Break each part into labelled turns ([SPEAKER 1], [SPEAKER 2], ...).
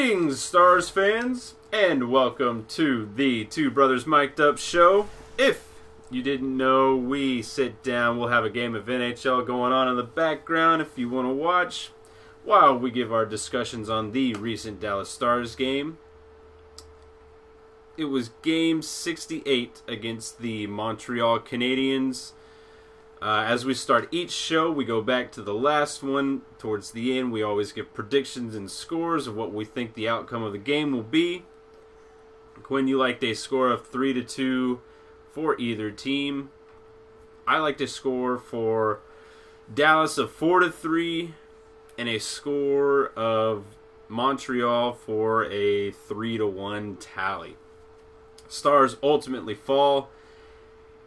[SPEAKER 1] Greetings, Stars fans, and welcome to the Two Brothers Mic'd Up show. If you didn't know, we sit down, we'll have a game of NHL going on in the background if you want to watch, while we give our discussions on the recent Dallas Stars game. It was game 68 against the Montreal Canadians. As we start each show, we go back to the last one. Towards the end, we always give predictions and scores of what we think the outcome of the game will be. Quinn, you liked a score of 3-2 for either team. I liked a score for Dallas of 4-3 and a score of Montreal for a 3-1 tally. Stars ultimately fall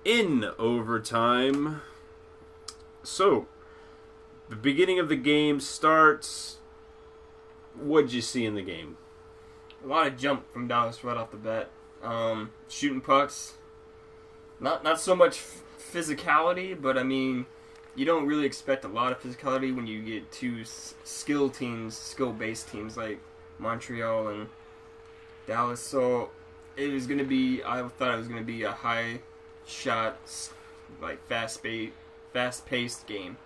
[SPEAKER 1] in overtime. So, the beginning of the game starts. What'd you see in the game?
[SPEAKER 2] A lot of jump from Dallas right off the bat. Shooting pucks. Not so much physicality, but I mean, you don't really expect a lot of physicality when you get two skill-based teams like Montreal and Dallas. So it was going to be, I thought it was going to be a high shot, like fast-paced game.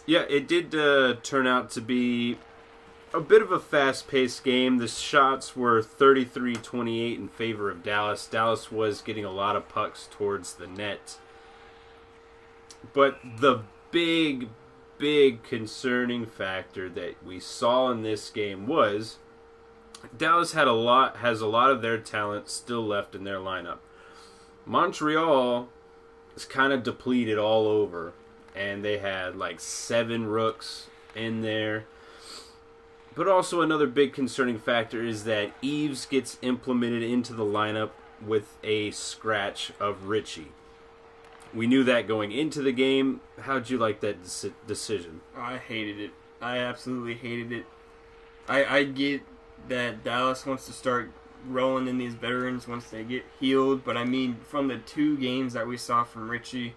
[SPEAKER 1] Yeah, it did turn out to be a bit of a fast-paced game. The shots were 33-28 in favor of Dallas. Dallas was getting a lot of pucks towards the net. But the big concerning factor that we saw in this game was Dallas has a lot of their talent still left in their lineup. Montreal is kind of depleted all over, and they had like 7 rooks in there. But also another big concerning factor is that Eves gets implemented into the lineup with a scratch of Ritchie. We knew that going into the game. How'd you like that decision?
[SPEAKER 2] I hated it. I absolutely hated it. I get that Dallas wants to start rolling in these veterans once they get healed, but I mean, from the 2 games that we saw from Ritchie,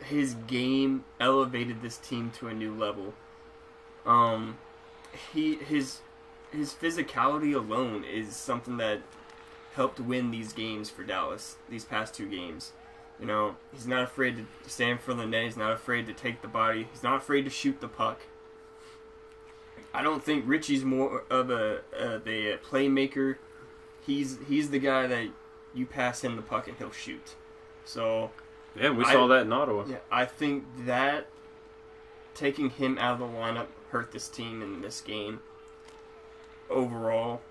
[SPEAKER 2] his game elevated this team to a new level. His physicality alone is something that helped win these games for Dallas, these past 2 games. You know, he's not afraid to stand in front of the net, he's not afraid to take the body, he's not afraid to shoot the puck. I don't think Ritchie's more of a playmaker. He's the guy that you pass him the puck and he'll shoot. So
[SPEAKER 1] yeah, we saw that in Ottawa.
[SPEAKER 2] Yeah, I think that taking him out of the lineup hurt this team in this game. Overall,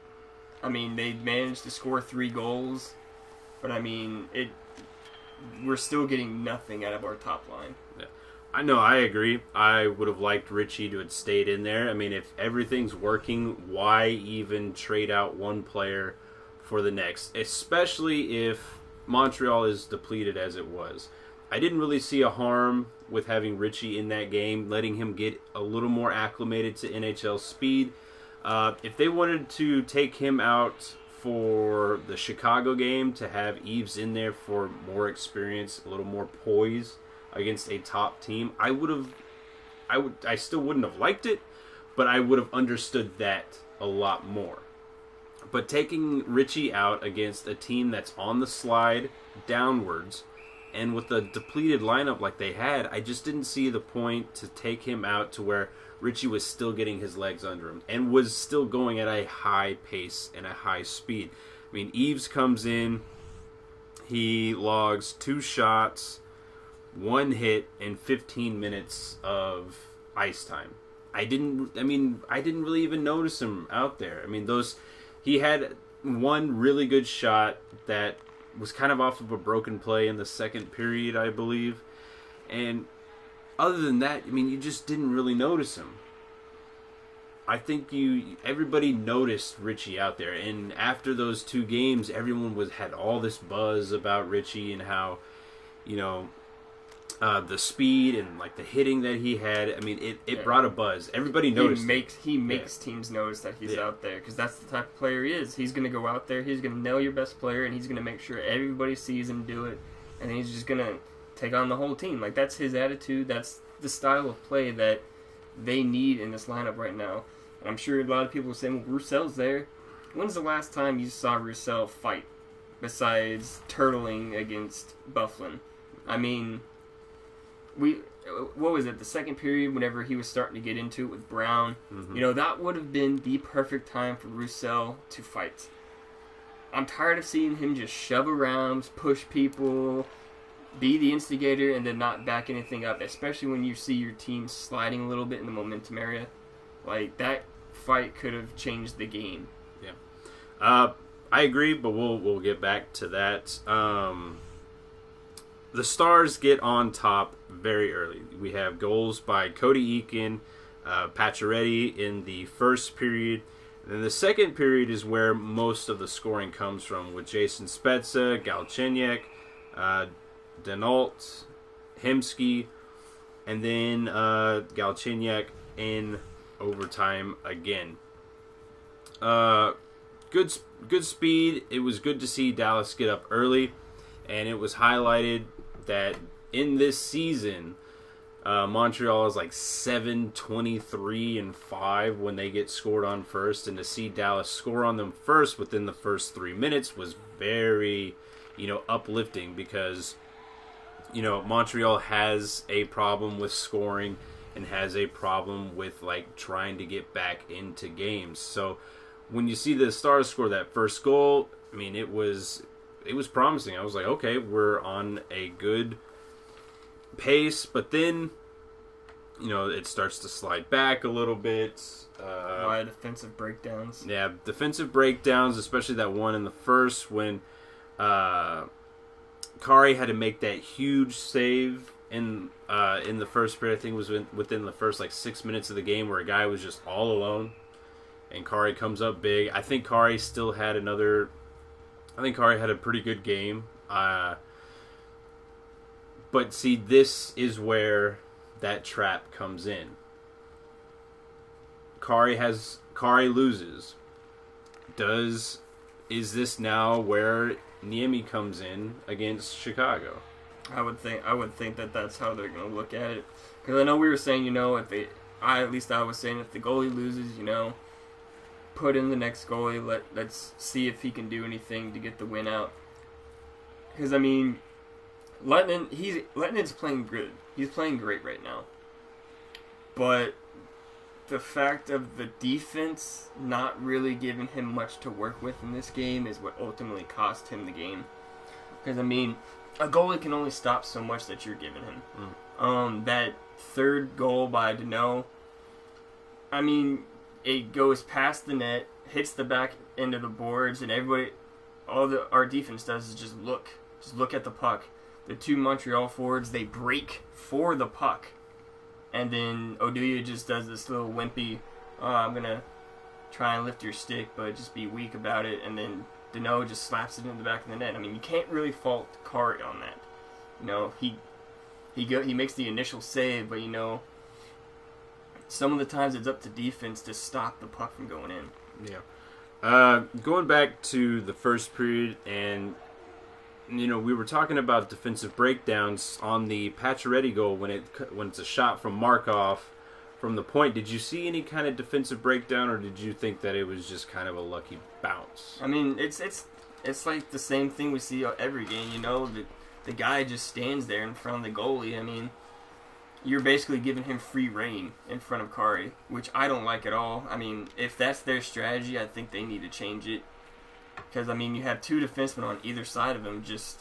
[SPEAKER 2] I mean, they managed to score 3 goals, but I mean, we're still getting nothing out of our top line.
[SPEAKER 1] Yeah. I know, I agree. I would have liked Ritchie to have stayed in there. I mean, if everything's working, why even trade out one player for the next? Especially if Montreal is depleted as it was. I didn't really see a harm with having Ritchie in that game, letting him get a little more acclimated to NHL speed. If they wanted to take him out for the Chicago game, to have Eves in there for more experience, a little more poise against a top team, I still wouldn't have liked it, but I would have understood that a lot more. But taking Ritchie out against a team that's on the slide downwards, and with a depleted lineup like they had, I just didn't see the point to take him out to where Ritchie was still getting his legs under him and was still going at a high pace and a high speed. I mean, Eves comes in, he logs 2 shots, 1 hit, and 15 minutes of ice time. I didn't really even notice him out there. I mean, he had 1 really good shot that was kind of off of a broken play in the second period, I believe. And other than that, I mean, you just didn't really notice him. I think everybody noticed Ritchie out there, and after those 2 games, everyone had all this buzz about Ritchie and how, you know, the speed and like the hitting that he had. I mean, it brought a buzz. Everybody noticed.
[SPEAKER 2] He makes teams notice that he's out there, because that's the type of player he is. He's going to go out there, he's going to nail your best player, and he's going to make sure everybody sees him do it, and he's just going to take on the whole team. Like, that's his attitude. That's the style of play that they need in this lineup right now. I'm sure a lot of people will say, well, Roussel's there. When's the last time you saw Roussel fight besides turtling against Bufflin? I mean, what was it, the second period, whenever he was starting to get into it with Brown?
[SPEAKER 1] Mm-hmm.
[SPEAKER 2] You know, that would have been the perfect time for Roussel to fight. I'm tired of seeing him just shove around, push people, be the instigator, and then not back anything up, especially when you see your team sliding a little bit in the momentum area. Like, that fight could have changed the game.
[SPEAKER 1] Yeah. I agree, but we'll get back to that. The Stars get on top very early. We have goals by Cody Eakin, Pacioretty in the first period. And then the second period is where most of the scoring comes from, with Jason Spezza, Galchenyuk, Denault, Hemsky, and then Galchenyuk in overtime again. Good speed. It was good to see Dallas get up early, and it was highlighted that in this season, Montreal is like 7-23-5 when they get scored on first, and to see Dallas score on them first within the first 3 minutes was very, uplifting, because, Montreal has a problem with scoring and has a problem with like trying to get back into games. So when you see the Stars score that first goal, I mean, it was promising. I was like, okay, we're on a good pace, but then, it starts to slide back a little bit.
[SPEAKER 2] Why defensive breakdowns?
[SPEAKER 1] Yeah, defensive breakdowns, especially that one in the first when Kari had to make that huge save in the first period. I think it was within the first 6 minutes of the game, where a guy was just all alone, and Kari comes up big. I think Kari had a pretty good game. But see, this is where that trap comes in. Kari loses. Is this now where Niemi comes in against Chicago?
[SPEAKER 2] I would think that that's how they're going to look at it. Because I know we were saying, I was saying, if the goalie loses, put in the next goalie. Let's see if he can do anything to get the win out. Because, I mean, Letnin's playing good. He's playing great right now. But the fact of the defense not really giving him much to work with in this game is what ultimately cost him the game. Because, I mean, a goalie can only stop so much that you're giving him. That third goal by Deneau, I mean, it goes past the net, hits the back end of the boards, and our defense does is just look at the puck. The two Montreal forwards, they break for the puck, and then Oduya just does this little wimpy, I'm gonna try and lift your stick, but just be weak about it, and then Deneau just slaps it in the back of the net. I mean, you can't really fault Kari on that. He makes the initial save, but some of the times it's up to defense to stop the puck from going in.
[SPEAKER 1] Yeah. Going back to the first period, and we were talking about defensive breakdowns on the Pacioretty goal when it's a shot from Markov from the point. Did you see any kind of defensive breakdown, or did you think that it was just kind of a lucky bounce?
[SPEAKER 2] I mean, it's like the same thing we see every game. The guy just stands there in front of the goalie. I mean, you're basically giving him free reign in front of Kari, which I don't like at all. I mean, if that's their strategy, I think they need to change it. Because, I mean, you have two defensemen on either side of him. Just,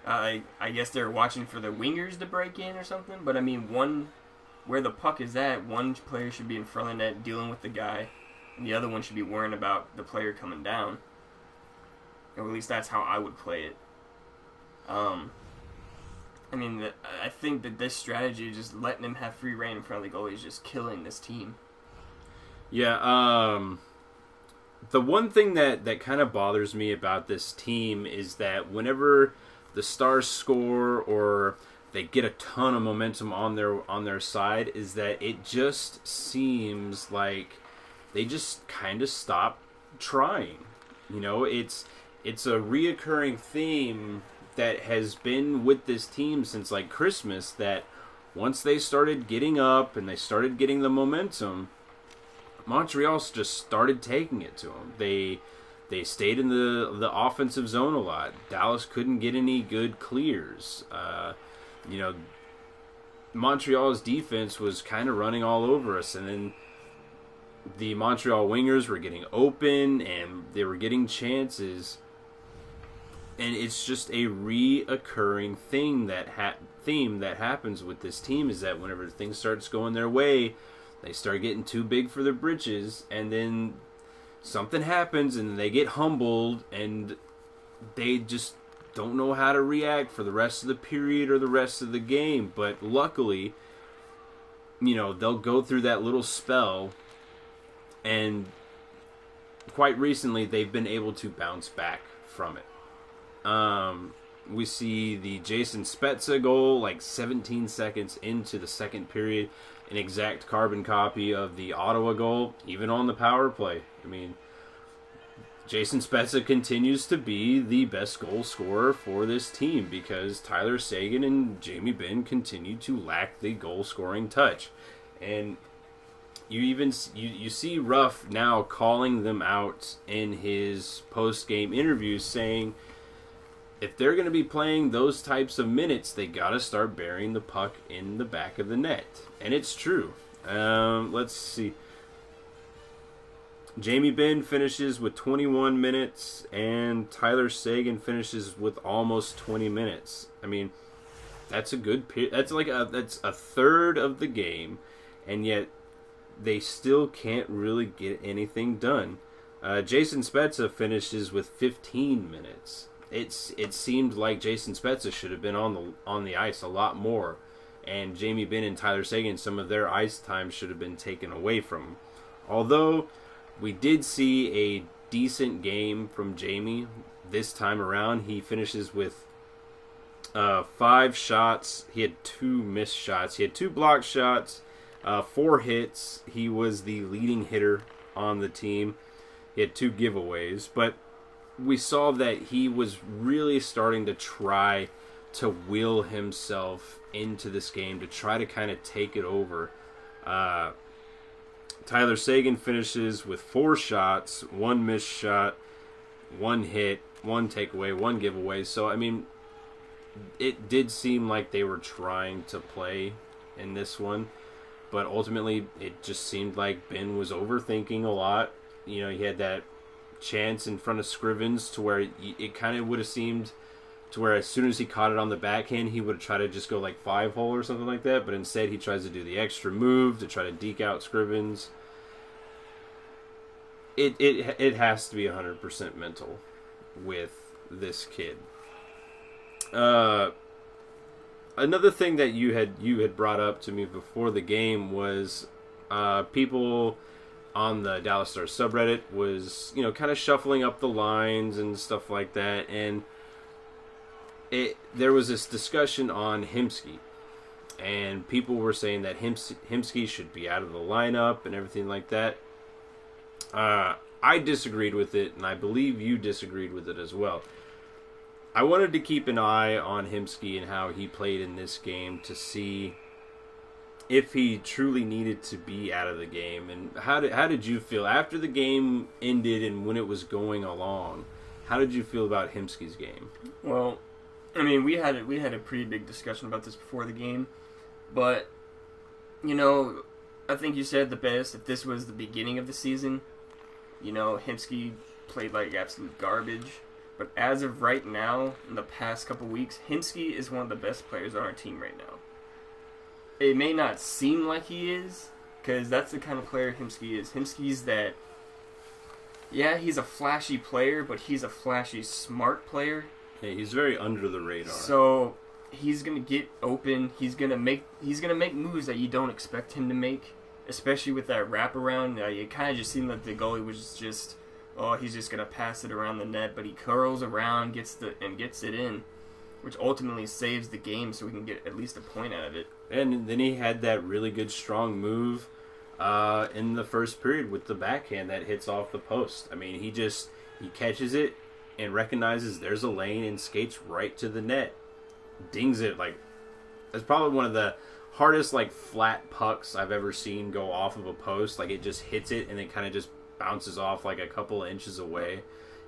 [SPEAKER 2] I guess they're watching for the wingers to break in or something. But, I mean, where the puck is at, one player should be in front of the net dealing with the guy, and the other one should be worrying about the player coming down. Or at least that's how I would play it. I think that this strategy, just letting him have free reign in front of the goalie, is just killing this team.
[SPEAKER 1] Yeah, the one thing that kind of bothers me about this team is that whenever the Stars score or they get a ton of momentum on their side, is that it just seems like they just kind of stop trying. It's a reoccurring theme that has been with this team since Christmas, that once they started getting up and they started getting the momentum, Montreal just started taking it to them. They stayed in the offensive zone a lot. Dallas couldn't get any good clears. You know, Montreal's defense was kind of running all over us, and then the Montreal wingers were getting open and they were getting chances. And it's just a reoccurring theme that happens with this team, is that whenever things starts going their way, they start getting too big for their britches, and then something happens and they get humbled and they just don't know how to react for the rest of the period or the rest of the game. But luckily, you know, they'll go through that little spell, and quite recently they've been able to bounce back from it. We see the Jason Spezza goal like 17 seconds into the second period, an exact carbon copy of the Ottawa goal, even on the power play. I mean, Jason Spezza continues to be the best goal scorer for this team because Tyler Seguin and Jamie Benn continue to lack the goal scoring touch. And you see Ruff now calling them out in his post-game interviews, saying if they're going to be playing those types of minutes, they got to start burying the puck in the back of the net. And it's true. Let's see. Jamie Benn finishes with 21 minutes, and Tyler Seguin finishes with almost 20 minutes. I mean, that's a good period. That's a third of the game, and yet they still can't really get anything done. Jason Spezza finishes with 15 minutes. It seemed like Jason Spezza should have been on the ice a lot more, and Jamie Benn and Tyler Seguin, some of their ice time should have been taken away from them. Although we did see a decent game from Jamie this time around. He finishes with 5 shots. He had 2 missed shots. He had 2 blocked shots, 4 hits. He was the leading hitter on the team. He had 2 giveaways, but we saw that he was really starting to try to will himself into this game, to try to kind of take it over. Tyler Seguin finishes with 4 shots, 1 missed shot, 1 hit, 1 takeaway, 1 giveaway. So, I mean, it did seem like they were trying to play in this one, but ultimately it just seemed like Ben was overthinking a lot. You know, he had that chance in front of Scrivens to where it kind of would have seemed to where as soon as he caught it on the backhand, he would try to just go like 5-hole or something like that, but instead he tries to do the extra move to try to deke out Scrivens. It has to be 100% mental with this kid. Another thing that you had brought up to me before the game was people on the Dallas Stars subreddit was, you know, kind of shuffling up the lines and stuff like that, and there was this discussion on Hemsky, and people were saying that Hemsky should be out of the lineup and everything like that. I disagreed with it, and I believe you disagreed with it as well. I wanted to keep an eye on Hemsky and how he played in this game to see if he truly needed to be out of the game. And how did you feel after the game ended and when it was going along? How did you feel about Hemsky's game?
[SPEAKER 2] Well, I mean, we had a pretty big discussion about this before the game, but you know, I think you said the best. If this was the beginning of the season, you know, Hemsky played like absolute garbage. But as of right now, in the past couple weeks, Hemsky is one of the best players on our team right now. It may not seem like he is, because that's the kind of player Hemsky is. Hemsky's that, yeah, he's a flashy player, but he's a flashy, smart player.
[SPEAKER 1] Yeah, he's very under the radar.
[SPEAKER 2] So he's gonna get open. He's gonna make moves that you don't expect him to make, especially with that wraparound. It kind of just seemed like the goalie was just, he's just gonna pass it around the net, but he curls around, gets it in, which ultimately saves the game, so we can get at least a point out of it.
[SPEAKER 1] And then he had that really good strong move in the first period with the backhand that hits off the post. I mean, he catches it and recognizes there's a lane and skates right to the net, dings it. Like, that's probably one of hardest like flat pucks I've ever seen go off of a post. Like it just hits it and it kind of just bounces off like a couple of inches away.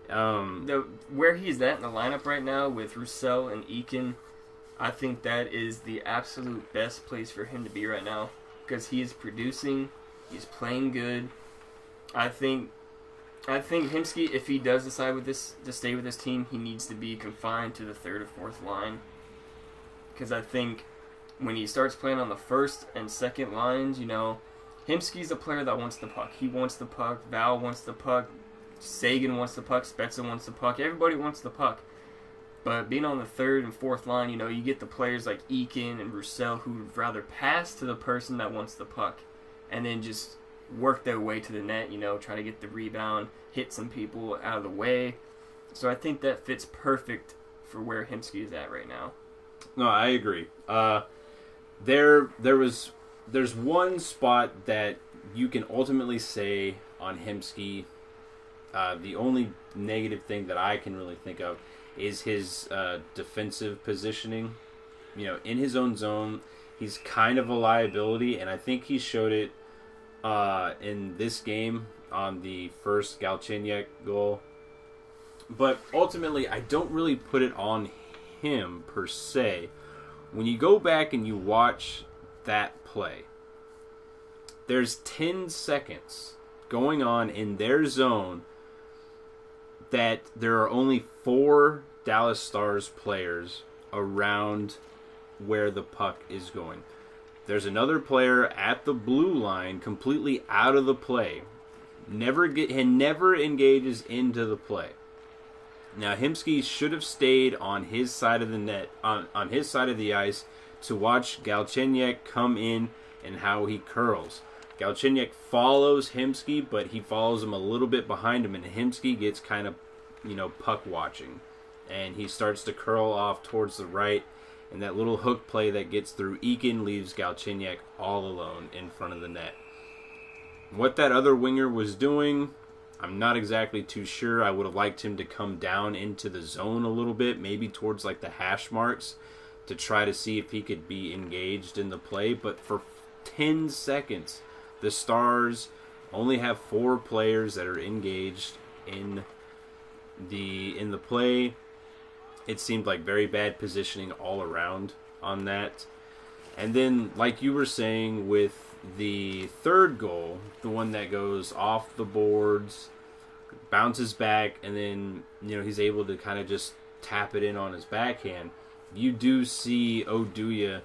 [SPEAKER 2] Where he's at in the lineup right now with Roussel and Eakin, I think that is the absolute best place for him to be right now because he is producing, he's playing good. I think Hemsky, if he does decide to stay with this team, he needs to be confined to the third or fourth line because I think when he starts playing on the first and second lines, Hemsky's a player that wants the puck. He wants the puck. Val wants the puck. Sagan wants the puck. Spezza wants the puck. Everybody wants the puck. But being on the third and fourth line, you get the players like Eakin and Roussel who would rather pass to the person that wants the puck and then just work their way to the net, try to get the rebound, hit some people out of the way. So I think that fits perfect for where Hemsky is at right now.
[SPEAKER 1] No, I agree. There's one spot that you can ultimately say on Hemsky. The only negative thing that I can really think of is his defensive positioning. In his own zone, he's kind of a liability, and I think he showed it in this game on the first Galchenyuk goal. But ultimately, I don't really put it on him per se. When you go back and you watch that play, there's 10 seconds going on in their zone that there are only 4 Dallas Stars players around where the puck is going. There's another player at the blue line completely out of the play. Never engages into the play. Now Hemsky should have stayed on his side of the net, on his side of the ice to watch Galchenyuk come in and how he curls. Galchenyuk follows Hemsky, but he follows him a little bit behind him, and Hemsky gets kind of, puck watching. And he starts to curl off towards the right, and that little hook play that gets through Eakin leaves Galchenyuk all alone in front of the net. What that other winger was doing, I'm not exactly too sure. I would have liked him to come down into the zone a little bit, maybe towards like the hash marks, to try to see if he could be engaged in the play. But for 10 seconds, the Stars only have 4 players that are engaged in the play. It seemed like very bad positioning all around on that. And then, like you were saying with the third goal, the one that goes off the boards, bounces back, and then he's able to kind of just tap it in on his backhand. You do see Oduya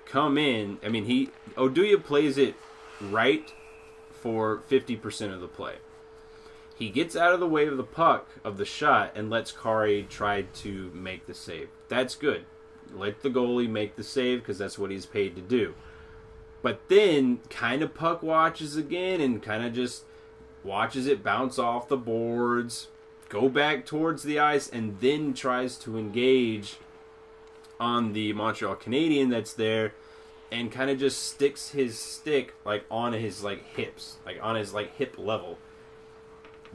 [SPEAKER 1] come in. I mean, Oduya plays it right for 50% of the play. He gets out of the way of the puck, of the shot, and lets Kari try to make the save. That's good. Let the goalie make the save because that's what he's paid to do. But then kind of puck watches again and kind of just watches it bounce off the boards, go back towards the ice, and then tries to engage on the Montreal Canadian that's there and kind of just sticks his stick like on his like hips, like on his like hip level.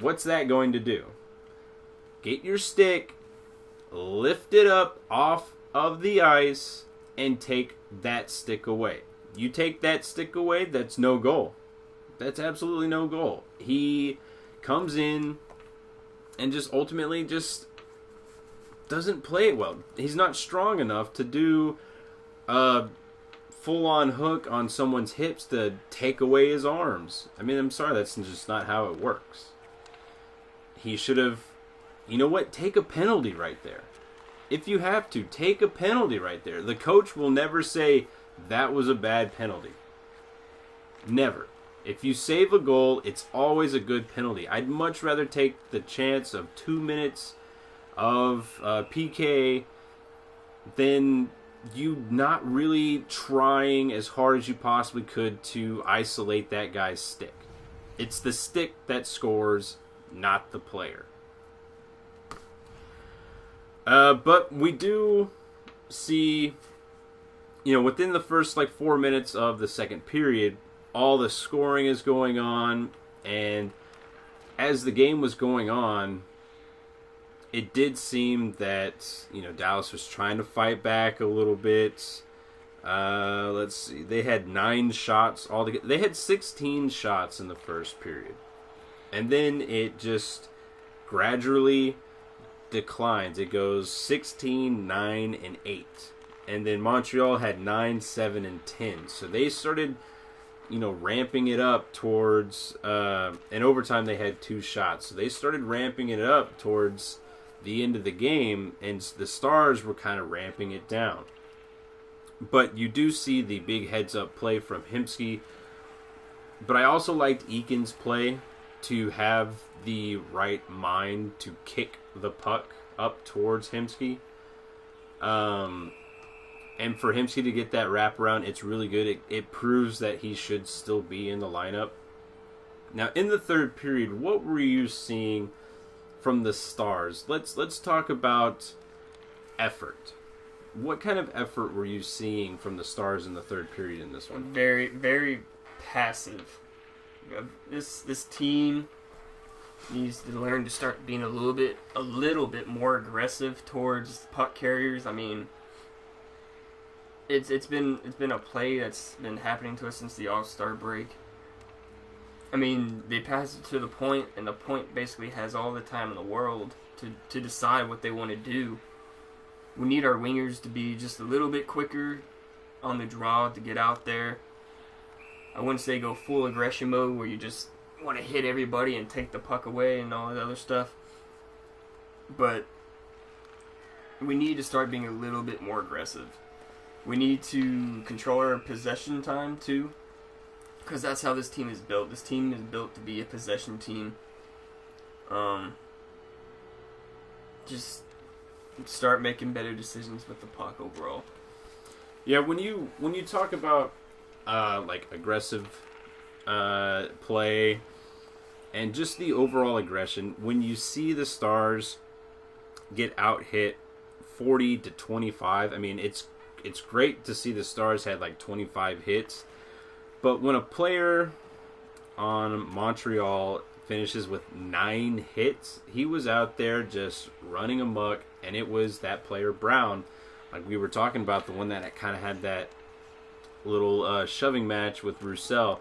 [SPEAKER 1] What's that going to do? Get your stick, lift it up off of the ice, and take that stick away. You take that stick away, that's no goal. That's absolutely no goal. He comes in and just ultimately just doesn't play it well. He's not strong enough to do a full-on hook on someone's hips to take away his arms. I mean, I'm sorry, that's just not how it works. He should have, take a penalty right there. If you have to, take a penalty right there. The coach will never say, that was a bad penalty. Never. If you save a goal, it's always a good penalty. I'd much rather take the chance of 2 minutes of PK than you not really trying as hard as you possibly could to isolate that guy's stick. It's the stick that scores, not the player. But we do see, within the first 4 minutes of the second period, all the scoring is going on, and as the game was going on, it did seem that, Dallas was trying to fight back a little bit. Let's see. They had 9 shots altogether. They had 16 shots in the first period. And then it just gradually declines. It goes 16, 9, and 8. And then Montreal had 9, 7, and 10. So they started, ramping it up towards... in overtime, they had 2 shots. So they started ramping it up towards the end of the game, and the Stars were kind of ramping it down. But you do see the big heads-up play from Hemsky. But I also liked Eakin's play to have the right mind to kick the puck up towards Hemsky. And for Hemsky to get that wraparound, it's really good. It proves that he should still be in the lineup. Now, in the third period, what were you seeing from the Stars? Let's talk about effort. What kind of effort were you seeing from the Stars in the third period in this one?
[SPEAKER 2] Very, very passive. This team needs to learn to start being a little bit more aggressive towards puck carriers. I mean, it's been a play that's been happening to us since the All-Star break. I mean, they pass it to the point, and the point basically has all the time in the world to decide what they want to do. We need our wingers to be just a little bit quicker on the draw to get out there. I wouldn't say go full aggression mode where you just want to hit everybody and take the puck away and all that other stuff. But we need to start being a little bit more aggressive. We need to control our possession time too, because that's how this team is built. This team is built to be a possession team. Just start making better decisions with the puck overall.
[SPEAKER 1] Yeah, when you talk about like aggressive play and just the overall aggression, when you see the Stars get out hit 40-25, I mean it's great to see the Stars had like 25 hits, but when a player on Montreal finishes with 9 hits, he was out there just running amok, and it was that player Brown, like we were talking about, the one that kind of had that little shoving match with Roussel.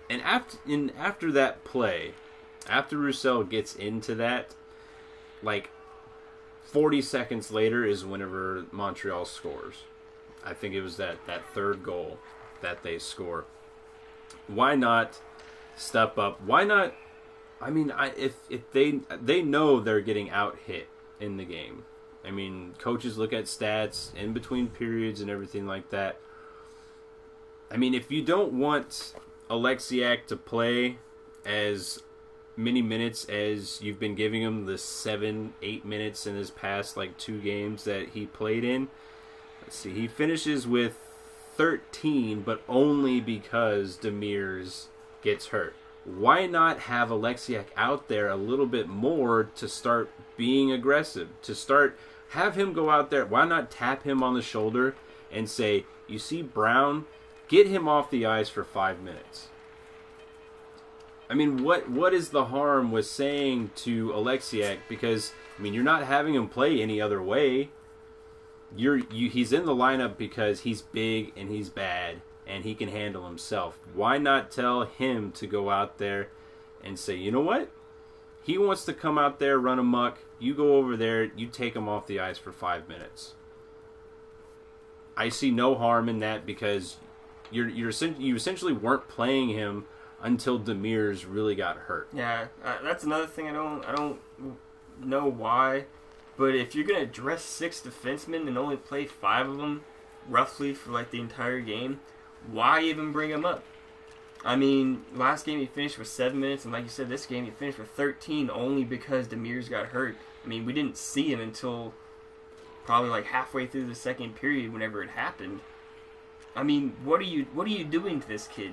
[SPEAKER 1] And after that play, after Roussel gets into that, like 40 seconds later is whenever Montreal scores. I think it was that third goal that they score. Why not step up? Why not? I mean, if they know they're getting out hit in the game. I mean, coaches look at stats in between periods and everything like that. I mean, if you don't want Oleksiak to play as many minutes as you've been giving him, the 7-8 minutes in his past like 2 games that he played in. Let's see, he finishes with 13, but only because Demers gets hurt. Why not have Oleksiak out there a little bit more to start being aggressive? To start, have him go out there. Why not tap him on the shoulder and say, you see Brown, get him off the ice for 5 minutes. I mean, what is the harm with saying to Oleksiak? Because, I mean, you're not having him play any other way. He's in the lineup because he's big and he's bad and he can handle himself. Why not tell him to go out there and say, you know what? He wants to come out there, run amok. You go over there, you take him off the ice for 5 minutes. I see no harm in that because you essentially weren't playing him until Demers really got hurt.
[SPEAKER 2] Yeah, that's another thing I don't know why, but if you're gonna dress 6 defensemen and only play 5 of them roughly for like the entire game, why even bring him up? I mean, last game he finished with 7 minutes, and like you said, this game he finished with 13 only because Demers got hurt. I mean, we didn't see him until probably like halfway through the second period whenever it happened. I mean, what are you doing to this kid?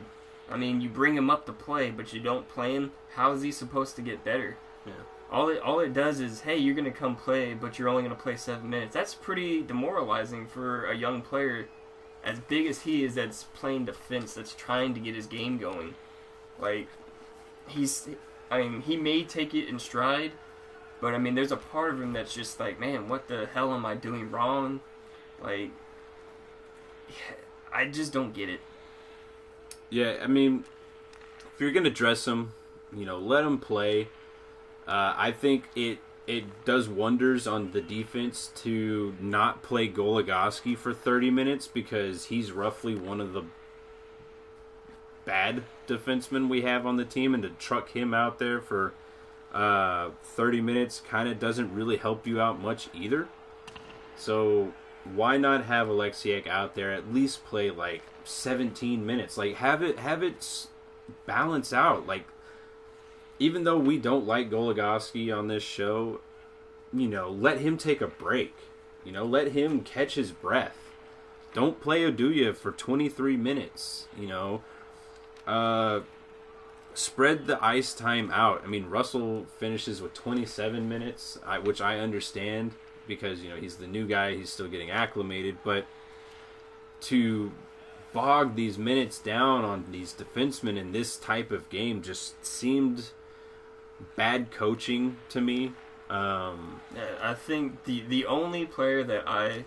[SPEAKER 2] I mean, you bring him up to play, but you don't play him. How is he supposed to get better?
[SPEAKER 1] Yeah.
[SPEAKER 2] All it does is, hey, you're going to come play, but you're only going to play 7 minutes. That's pretty demoralizing for a young player as big as he is that's playing defense, that's trying to get his game going. Like, he may take it in stride, but, I mean, there's a part of him that's just like, man, what the hell am I doing wrong? Like, I just don't get it.
[SPEAKER 1] Yeah, I mean, if you're gonna dress him, let him play. I think it does wonders on the defense to not play Goligoski for 30 minutes because he's roughly one of the bad defensemen we have on the team, and to truck him out there for 30 minutes kind of doesn't really help you out much either. So why not have Alexiak out there at least play like 17 minutes? Like have it balance out. Like, even though we don't like Goligoski on this show, let him take a break. Let him catch his breath. Don't play Oduya for 23 minutes. Spread the ice time out. I mean, Russell finishes with 27 minutes, which I understand because, he's the new guy. He's still getting acclimated. But to bog these minutes down on these defensemen in this type of game just seemed bad coaching to me.
[SPEAKER 2] Yeah, I think the only player the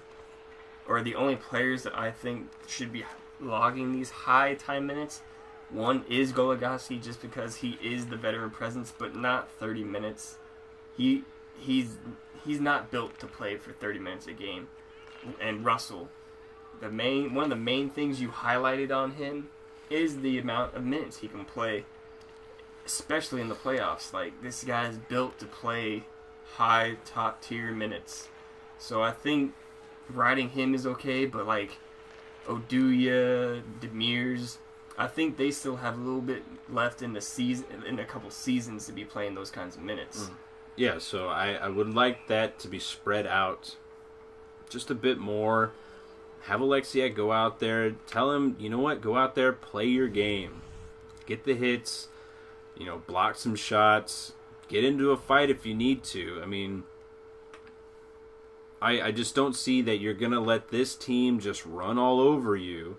[SPEAKER 2] only players that I think should be logging these high time minutes, one is Goligoski, just because he is the veteran presence, but not 30 minutes. He's not built to play for 30 minutes a game. And Russell, one of the main things you highlighted on him is the amount of minutes he can play, especially in the playoffs. Like, this guy is built to play high top tier minutes. So I think riding him is okay, but like Oduya, Demers, I think they still have a little bit left in the season, in a couple seasons, to be playing those kinds of minutes.
[SPEAKER 1] Yeah, so I would like that to be spread out just a bit more. Have Alexiak go out there, tell him, go out there, play your game. Get the hits, block some shots, get into a fight if you need to. I mean, I just don't see that you're going to let this team just run all over you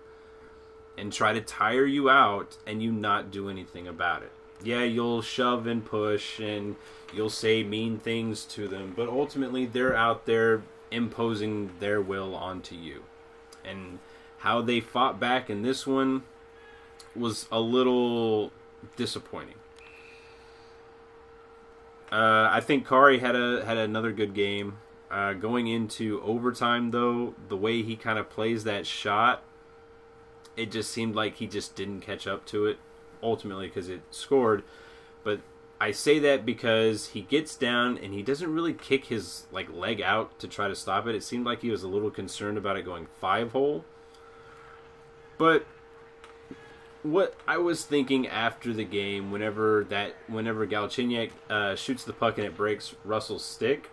[SPEAKER 1] and try to tire you out and you not do anything about it. Yeah, you'll shove and push and you'll say mean things to them, but ultimately they're out there imposing their will onto you. And how they fought back in this one was a little disappointing. I think Kari had another good game. Going into overtime, though, the way he kind of plays that shot, it just seemed like he just didn't catch up to it, ultimately, because it scored. But I say that because he gets down and he doesn't really kick his leg out to try to stop it. It seemed like he was a little concerned about it going 5-hole. But what I was thinking after the game, whenever Galchenyuk shoots the puck and it breaks Russell's stick,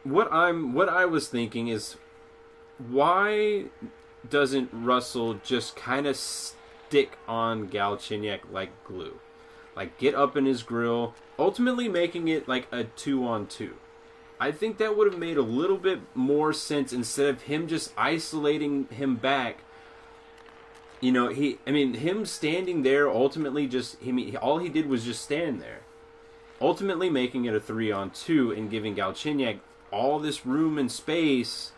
[SPEAKER 1] what I was thinking is, why doesn't Russell just kind of stick on Galchenyuk like glue? Like, get up in his grill, ultimately making it like a 2-on-2. I think that would have made a little bit more sense instead of him just isolating him back. Him standing there ultimately all he did was just stand there. Ultimately making it a 3-on-2 and giving Galchenyuk all this room and space.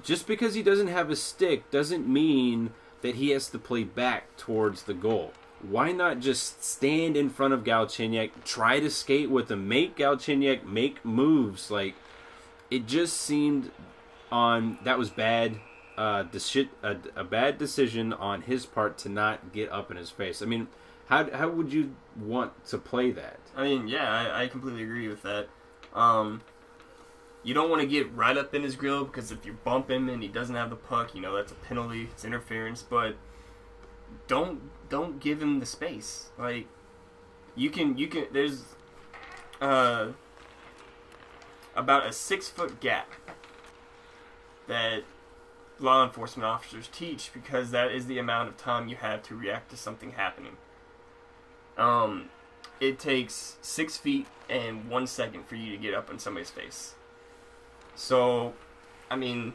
[SPEAKER 1] Just because he doesn't have a stick doesn't mean that he has to play back towards the goal. Why not just stand in front of Galchenyuk, try to skate with him, make Galchenyuk make moves? Like, it just seemed that was bad. A bad decision on his part to not get up in his face. I mean, how would you want to play that?
[SPEAKER 2] I mean, yeah, I completely agree with that. You don't want to get right up in his grill, because if you bump him and he doesn't have the puck, that's a penalty, it's interference. But don't give him the space. Like, you can. There's about a 6-foot gap that law enforcement officers teach, because that is the amount of time you have to react to something happening. It takes 6 feet and 1 second for you to get up in somebody's face. So, I mean,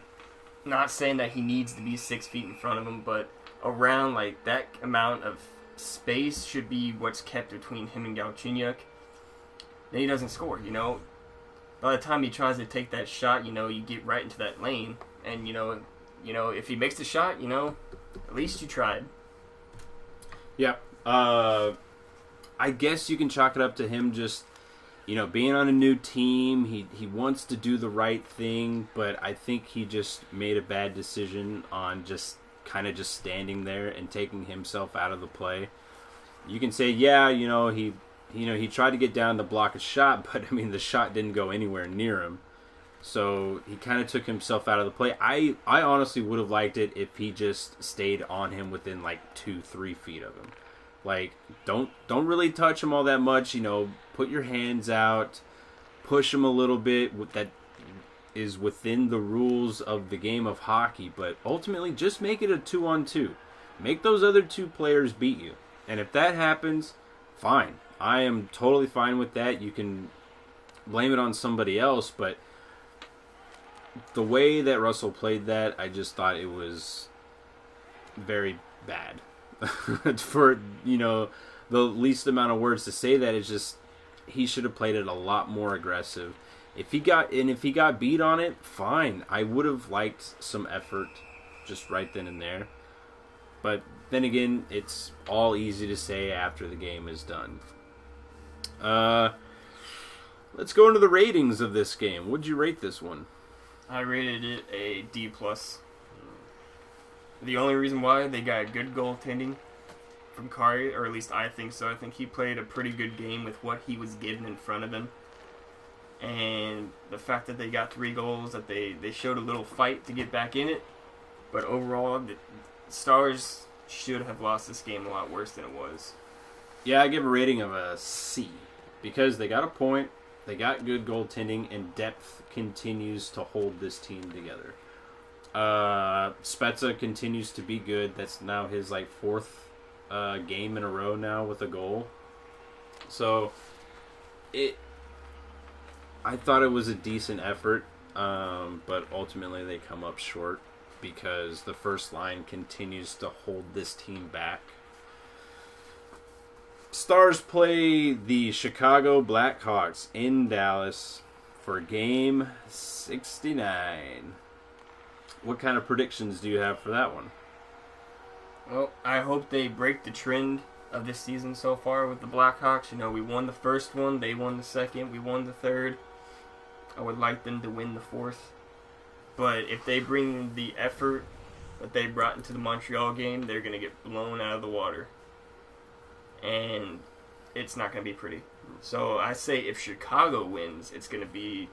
[SPEAKER 2] not saying that he needs to be 6 feet in front of him, but around that amount of space should be what's kept between him and Galchenyuk. Then he doesn't score, By the time he tries to take that shot, you get right into that lane, And if he makes the shot, at least you tried.
[SPEAKER 1] Yeah. I guess you can chalk it up to him just, being on a new team. He wants to do the right thing, but I think he just made a bad decision on just kind of just standing there and taking himself out of the play. You can say, yeah, he tried to get down to block a shot, but I mean the shot didn't go anywhere near him. So he kind of took himself out of the play. I honestly would have liked it if he just stayed on him within like 2-3 feet of him. Like, don't really touch him all that much. Put your hands out, push him a little bit. That is within the rules of the game of hockey. But ultimately, just make it a 2-on-2. Make those other two players beat you. And if that happens, fine. I am totally fine with that. You can blame it on somebody else, but the way that Russell played that, I just thought it was very bad. For, the least amount of words to say that is just, he should have played it a lot more aggressive. If he got beat on it, fine. I would have liked some effort just right then and there. But then again, it's all easy to say after the game is done. Let's go into the ratings of this game. What'd you rate this one?
[SPEAKER 2] I rated it a D+. The only reason why, they got good goaltending from Kari, or at least I think so. I think he played a pretty good game with what he was given in front of him. And the fact that they got 3 goals, that they showed a little fight to get back in it. But overall, the Stars should have lost this game a lot worse than it was.
[SPEAKER 1] Yeah, I give a rating of a C. Because they got a point, they got good goaltending, and depth continues to hold this team together. Spezza continues to be good. That's now his 4th game in a row now with a goal. So I thought it was a decent effort, but ultimately they come up short because the first line continues to hold this team back. Stars play the Chicago Blackhawks in Dallas for game 69. What kind of predictions do you have for that one?
[SPEAKER 2] Well, I hope they break the trend of this season so far with the Blackhawks. We won the first one, they won the second, we won the third. I would like them to win the fourth. But if they bring the effort that they brought into the Montreal game, they're going to get blown out of the water. And it's not going to be pretty. So I say if Chicago wins, it's going to be,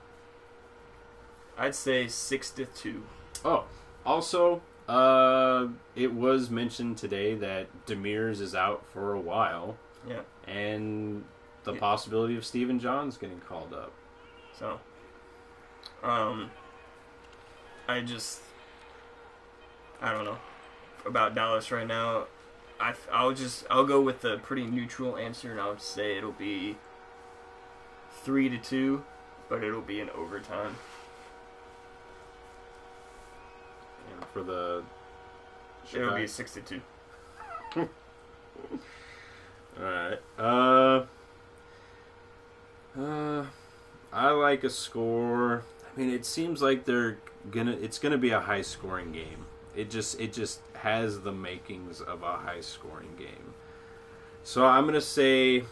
[SPEAKER 2] I'd say 6-2.
[SPEAKER 1] Oh, also, it was mentioned today that Demers is out for a while.
[SPEAKER 2] Yeah.
[SPEAKER 1] And the possibility of Stephen John's getting called up.
[SPEAKER 2] So, I don't know about Dallas right now. I'll go with a pretty neutral answer, and I'll say it'll be 3-2, but it'll be in overtime.
[SPEAKER 1] And for the
[SPEAKER 2] It'll be 6-2.
[SPEAKER 1] All right. I like a score. I mean, it seems like it's gonna be a high scoring game. It just has the makings of a high scoring game. So I'm gonna say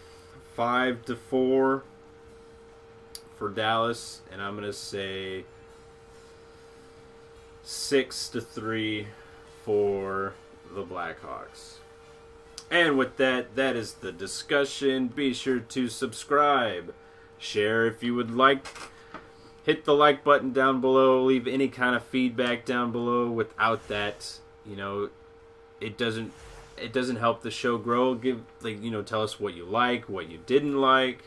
[SPEAKER 1] 5-4 for Dallas, and I'm gonna say 6-3 for the Blackhawks. And with that, that is the discussion. Be sure to subscribe, share if you would like. Hit the like button down below. Leave any kind of feedback down below. Without that, it doesn't help the show grow. Tell us what you like, what you didn't like.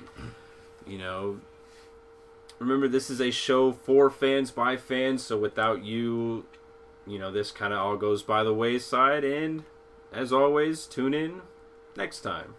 [SPEAKER 1] Remember, this is a show for fans by fans. So without you, this kind of all goes by the wayside. And as always, tune in next time.